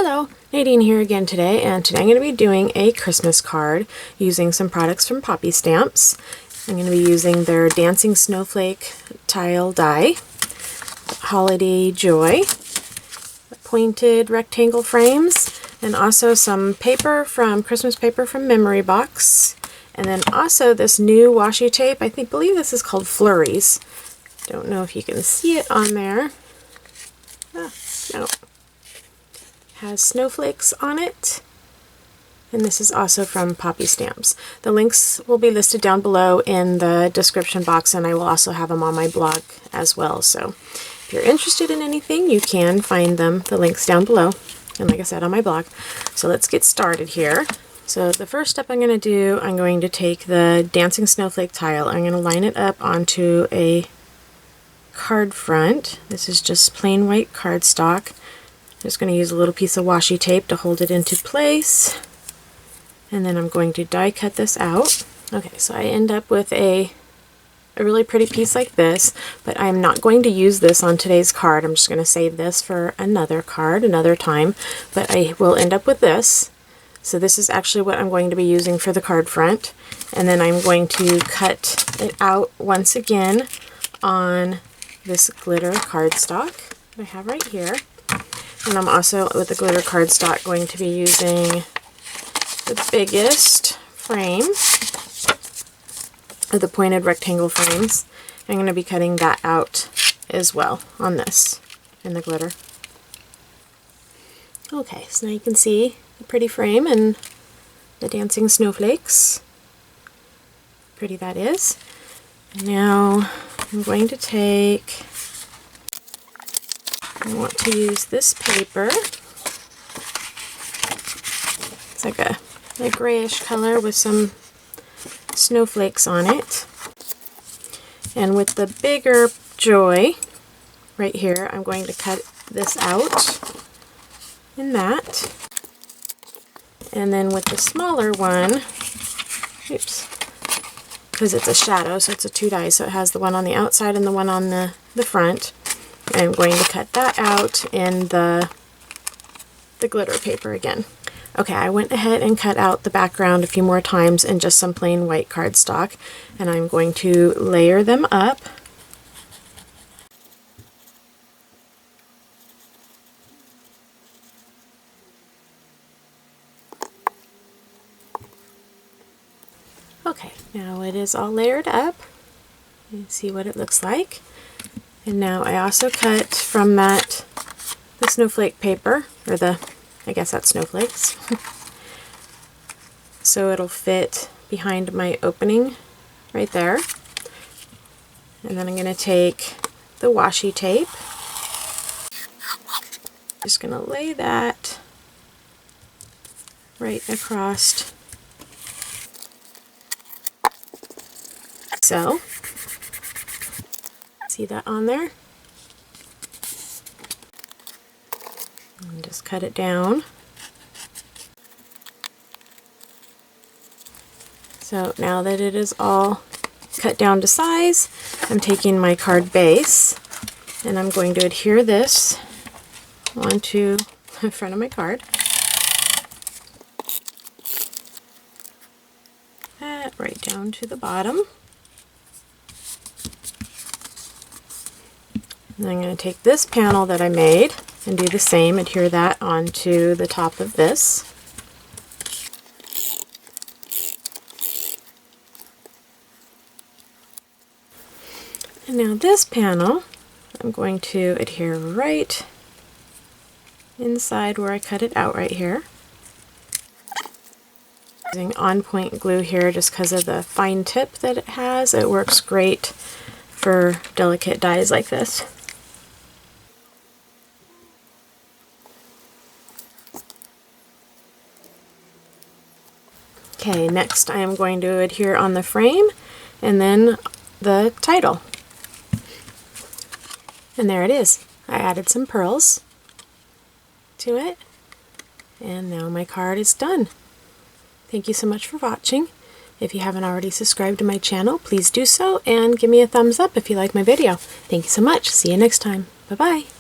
Hello, Nadine here again today, and today I'm going to be doing a Christmas card using some products from Poppystamps. I'm going to be using their Dancing Snowflake Tile Die, Holiday Joy, pointed rectangle frames, and also some paper from Christmas paper from Memory Box, and then also this new washi tape. I believe this is called FLURRIES. Don't know if you can see it on there. No. Has snowflakes on it, and this is also from Poppystamps. The links will be listed down below in the description box, and I will also have them on my blog as well. So if you're interested in anything, you can find them, the links down below, and like I said, on my blog. So let's get started here. So the first step I'm going to do, I'm going to take the Dancing Snowflake tile. I'm going to line it up onto a card front. This is just plain white cardstock. Just going to use a little piece of washi tape to hold it into place, and then I'm going to die cut this out. Okay, so I end up with a really pretty piece like this, but I'm not going to use this on today's card. I'm just going to save this for another card, another time, but I will end up with this. So this is actually what I'm going to be using for the card front, and then I'm going to cut it out once again on this glitter cardstock that I have right here. And I'm also, with the glitter cardstock, going to be using the biggest frame of the pointed rectangle frames. I'm going to be cutting that out as well on this in the glitter. Okay, so now you can see the pretty frame and the dancing snowflakes. Pretty that is. And now I'm going to take, I want to use this paper. It's like a grayish color with some snowflakes on it. And with the bigger Joy right here, I'm going to cut this out in that. And then with the smaller one, oops, because it's a shadow, so it's a 2-die, so it has the one on the outside and the one on the front. I'm going to cut that out in the glitter paper again. Okay, I went ahead and cut out the background a few more times in just some plain white cardstock, and I'm going to layer them up. Okay, now it is all layered up. You can see what it looks like. And now I also cut from that the snowflake paper, or I guess that's snowflakes, so it'll fit behind my opening right there. And then I'm going to take the washi tape, just going to lay that right across, so see that on there? And just cut it down. So now that it is all cut down to size, I'm taking my card base and I'm going to adhere this onto the front of my card. That right down to the bottom. And I'm going to take this panel that I made and do the same, adhere that onto the top of this. And now this panel, I'm going to adhere right inside where I cut it out right here. Using on-point glue here just because of the fine tip that it has. It works great for delicate dies like this. Okay, next I am going to adhere on the frame and then the title. And there it is. I added some pearls to it, and now my card is done. Thank you so much for watching. If you haven't already subscribed to my channel, please do so, and give me a thumbs up if you like my video. Thank you so much. See you next time. Bye-bye.